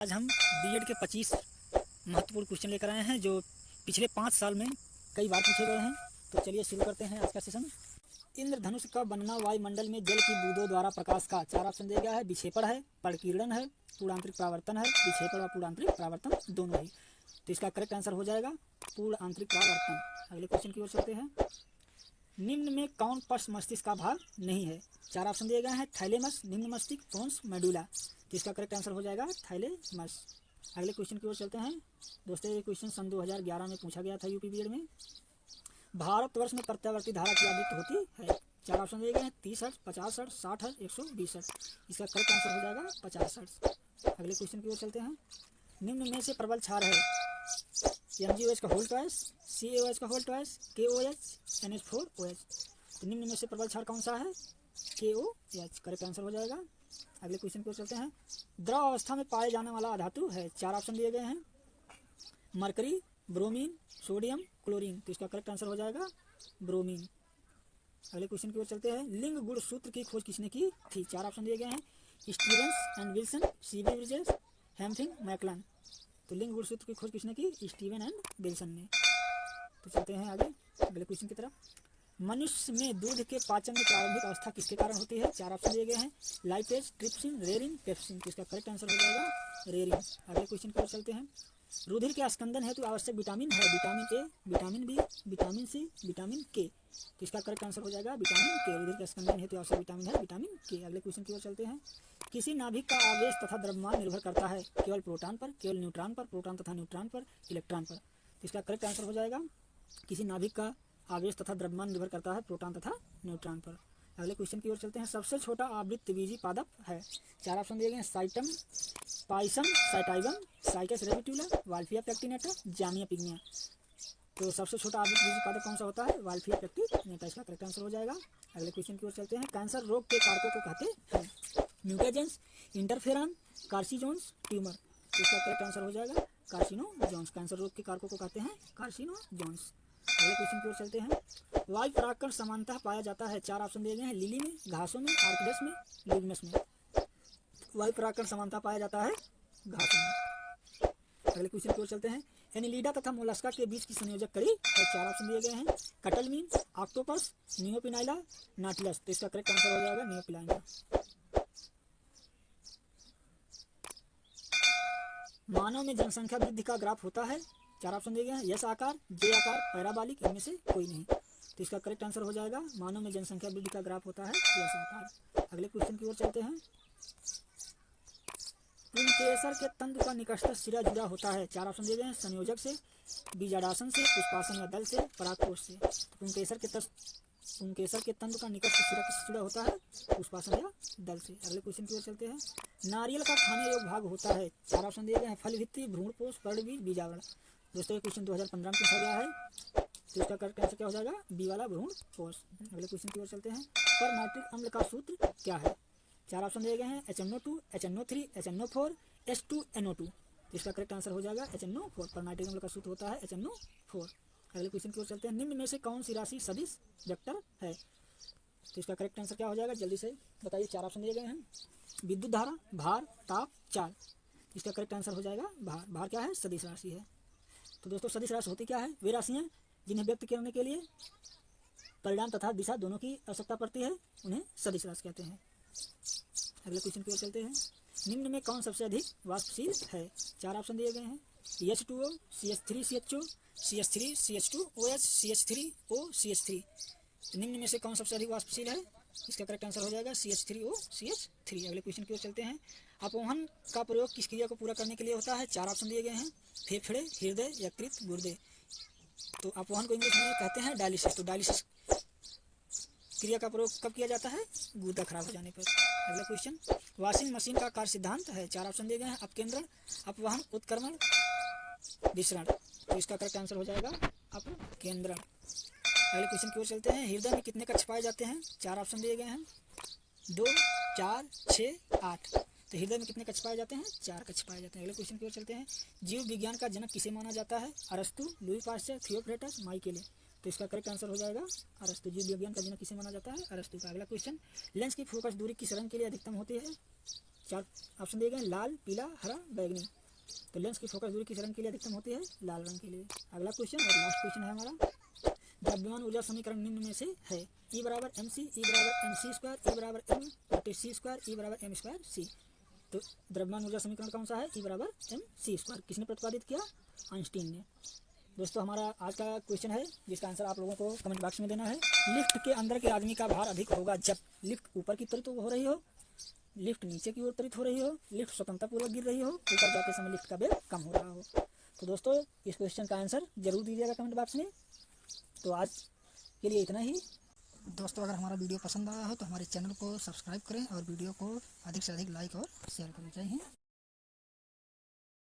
आज हम बीएड के 25 महत्वपूर्ण क्वेश्चन लेकर आए हैं जो पिछले 5 साल में कई बार पूछे गए हैं। तो चलिए शुरू करते हैं आज का सेशन। इंद्रधनुष का बनना वायुमंडल में जल की बूंदों द्वारा प्रकाश का 4 ऑप्शन दिया गया है। विक्षेपण है, परिकीर्णन है, पूर्णांतरिक परावर्तन है, विक्षेपण व पूर्णांतरिक परावर्तन दोनों ही। तो इसका करेक्ट आंसर हो जाएगा पूर्णांतरिक परावर्तन। अगले क्वेश्चन की ओर चलते हैं। निम्न में कौन पश्च मस्तिष्क का भाग नहीं है? 4 ऑप्शन दिए गए हैं। थैलेमस, निम्न मस्तिष्क, पोन्स, मेडुला। तो इसका करेक्ट आंसर हो जाएगा थैलेमस। अगले क्वेश्चन की ओर चलते हैं। दोस्तों ये क्वेश्चन सन 2011 में पूछा गया था यूपी बीएड में। भारतवर्ष में प्रत्यावर्ती धारा की आवृत्ति होती है? 4 ऑप्शन दिए गए हैं। 30 हर्ट्ज, 50 हर्ट्ज, 60 हर्ट्ज, 120 हर्ट्ज। इसका करेक्ट आंसर हो जाएगा 50 हर्ट्ज। अगले क्वेश्चन की ओर चलते हैं। निम्न में से प्रबल क्षार है? MgOH का होल ट्वाइस, CaOH का होल ट्वाइस, KOH, NH4OH। तो निम्न में से प्रबल क्षार कौन सा है? KOH। करेक्ट आंसर हो जाएगा। अगले क्वेश्चन की ओर चलते हैं। द्रव अवस्था में पाए जाने वाला धातु है? 4 ऑप्शन दिए गए हैं। Mercury, bromine, sodium, chlorine. तो इसका करेक्ट आंसर हो जाएगा ब्रोमीन। अगले क्वेश्चन की ओर चलते हैं। लिंग गुण सूत्र की खोज किसने की थी? 4 ऑप्शन दिए गए हैं। Stevens and Wilson, CB bridges, Henking, McClung. तो लिंग गुण सूत्र की खोज किसने की? स्टीवन एंड विल्सन ने। तो चलते हैं आगे अगले क्वेश्चन की तरफ। मनुष्य में दूध के पाचन में प्रारंभिक अवस्था किसके कारण होती है? 4 ऑप्शन दिए गए हैं। Lipase, trypsin, renin, pepsin. तो इसका करेक्ट आंसर हो जाएगा रेरिन। अगले क्वेश्चन की ओर चलते हैं। रुधिर के स्कंदन हेतु आवश्यक विटामिन है? Vitamin A, vitamin B, vitamin C, vitamin K. तो इसका करेक्ट आंसर हो जाएगा विटामिन के। रुधिर के स्कंदन हेतु आवश्यक विटामिन है विटामिन के। अगले क्वेश्चन की ओर चलते हैं। किसी नाभिक का आवेश तथा द्रव्यमान निर्भर करता है? केवल प्रोटॉन पर, केवल न्यूट्रॉन पर, प्रोटॉन तथा न्यूट्रॉन पर, इलेक्ट्रॉन पर। तो इसका करेक्ट आंसर हो जाएगा किसी नाभिक का आवेश तथा द्रव्यमान निर्भर करता है प्रोटॉन तथा न्यूट्रॉन पर। अगले क्वेश्चन की ओर चलते हैं। सबसे छोटा आवृत्तबीजी पादप है? 4 ऑप्शन दिए गए हैं। साइटम, पाइसम, साइटाइगम, साइकस रेबिट्यूला, वाल्फिया पेक्टिनेटा, जामिया पिग्मिया। तो सबसे छोटा आवृत्तबीजी पादप कौन सा होता है? वाल्फिया पेक्टिनेटा। इसका करेक्ट आंसर हो जाएगा। अगले क्वेश्चन की ओर चलते हैं। कैंसर रोग के कारकों को कहते हैं? Mutagens, interferon, कार्सिनोजन्स, tumour. तो इसका करेक्ट आंसर हो जाएगा कार्सिनोजन्स। कैंसर रोग के कारकों को कहते हैं कार्सिनोजन्स। अगले क्वेश्चन की ओर चलते हैं। वायु परागकण समानतः पाया जाता है? 4 ऑप्शन दिए गए हैं। लिली में, घासों में, आर्किडस में, लिग्नस में। वायु परागकण समानतः पाया जाता है घासों में। अगले क्वेश्चन की ओर चलते हैं। एनिलीडा तथा मोलस्का के बीच की संयोजक कड़ी है? 4 ऑप्शन दिए गए हैं। कटलमीन, ऑक्टोपस, नियोपिनाइला, नाटिलस। तो इसका करेक्ट आंसर हो जाएगा नियोपिनाइला। मानव में जनसंख्या वृद्धि का ग्राफ होता है? 4 ऑप्शन दिए गए हैं। यस आकार, जे आकार, पैराबॉलिक, इनमें से कोई नहीं। तो इसका करेक्ट आंसर हो जाएगा मानव में जनसंख्या वृद्धि का ग्राफ होता है यस आकार। अगले क्वेश्चन की ओर चलते हैं। पुंकेसर के तंतु का निकटतम सिरा जुड़ा होता है? 4 ऑप्शन दिए गए हैं। संयोजक से, बीजांडासन से, पुष्पासन या दल से, परागकोश से। पुंकेसर के तंतु का निकट सिरा किससे जुड़ा होता है? पुष्पासन या दल से। अगले क्वेश्चन की ओर चलते हैं। नारियल का खाने योग्य भाग होता है? 4 ऑप्शन दिए गए हैं। फल भित्ति, भ्रूणपोष, पर्णबीज, बीजावरण। दोस्तों ये क्वेश्चन 2015 में पूछा गया है। तो इसका करेक्ट आंसर क्या हो जाएगा? बी वाला भ्रूणपोष। अगले क्वेश्चन की ओर चलते हैं। पर नाइट्रिक अम्ल का सूत्र क्या है? 4 ऑप्शन दिए गए हैं। HNO2, HNO3, HNO4, H2NO2। तो इसका करेक्ट आंसर हो जाएगा HNO4। पर नाइट्रिक अम्ल का सूत्र होता है HNO4। अगले क्वेश्चन की ओर चलते हैं। निम्न में से कौन सी राशि सदिश वेक्टर है? तो इसका करेक्ट आंसर क्या हो जाएगा? जल्दी से बताइए। 4 ऑप्शन दिए गए हैं। विद्युत धारा, भार, ताप, चाल। इसका करेक्ट आंसर हो जाएगा भार। भार क्या है? सदिश राशि है। तो दोस्तों सदिश राशि होती क्या है? वे राशियाँ जिन्हें व्यक्त करने के लिए परिणाम तथा दिशा दोनों की आवश्यकता पड़ती है, उन्हें सदिश राशि कहते हैं। अगले क्वेश्चन की ओर चलते हैं। निम्न में कौन सबसे अधिक वाष्पशील है? 4 ऑप्शन दिए गए हैं। H2O, CH3CHO, CH3CH2OH, CH3O, CH3। तो निम्न में से कौन सबसे अधिक वाष्पशील है? इसका करेक्ट आंसर हो जाएगा CH3O, CH3। अगले क्वेश्चन की ओर चलते हैं। अपवहन का प्रयोग किस क्रिया को पूरा करने के लिए होता है? 4 ऑप्शन दिए गए हैं। फेफड़े, हृदय, यकृत, गुर्दे। तो अपवहन को इंग्लिश में कहते हैं डायलिसिस। तो डायलिसिस क्रिया का प्रयोग कब किया जाता है? गुर्दा खराब हो जाने पर। अगला क्वेश्चन। वॉशिंग मशीन का कार्य सिद्धांत है? 4 ऑप्शन दिए गए हैं। अपकेंद्रण, अपवहन, उत्क्रमण, विसरण। तो इसका करेक्ट आंसर हो जाएगा अपकेंद्रण। अगले क्वेश्चन की ओर चलते हैं। हृदय में कितने कक्ष पाए जाते हैं? 4 ऑप्शन दिए गए हैं। 2, 4, 6, 8। तो हृदय में कितने कक्ष पाए जाते हैं? 4 कक्ष पाए जाते हैं। अगले क्वेश्चन की ओर चलते हैं। जीव विज्ञान का जनक किसे माना जाता है? अरस्तु, लुई पाश्चर, थियोफ्रेटस, माइकेले। तो इसका करेक्ट आंसर हो जाएगा अरस्तु। जीव विज्ञान का जनक किसे माना जाता है? अरस्तु का। अगला क्वेश्चन। लेंस की फोकस दूरी किस रंग के लिए अधिकतम होती है? 4 ऑप्शन दिए गए हैं, लाल, पीला, हरा, बैंगनी। तो लेंस की फोकस दूरी किस रंग के लिए अधिकतम होती है? लाल रंग के लिए। अगला क्वेश्चन और लास्ट क्वेश्चन है हमारा, द्रव्यमान ऊर्जा समीकरण निम्न में से है। E बराबर mc, E बराबर mc स्क्वायर, E बराबर m बटे c स्क्वायर, E बराबर m स्क्वायर c। तो द्रव्यमान ऊर्जा समीकरण कौन सा है? E बराबर mc स्क्वायर। किसने प्रतिपादित किया? आइंस्टीन ने। दोस्तों हमारा आज का क्वेश्चन है जिसका आंसर आप लोगों को कमेंट बॉक्स में देना है। लिफ्ट के अंदर के आदमी का भार अधिक होगा जब लिफ्ट ऊपर की त्वरित हो रही हो, लिफ्ट नीचे की ओर त्वरित हो रही हो, लिफ्ट स्वतंत्रतापूर्वक गिर रही हो, ऊपर जाते समय लिफ्ट का वेग कम हो रहा हो। तो दोस्तों इस क्वेश्चन का आंसर जरूर दीजिएगा कमेंट बॉक्स में। तो आज के लिए इतना ही। दोस्तों अगर हमारा वीडियो पसंद आया हो तो हमारे चैनल को सब्सक्राइब करें और वीडियो को अधिक से अधिक लाइक और शेयर करें। जय हिंद।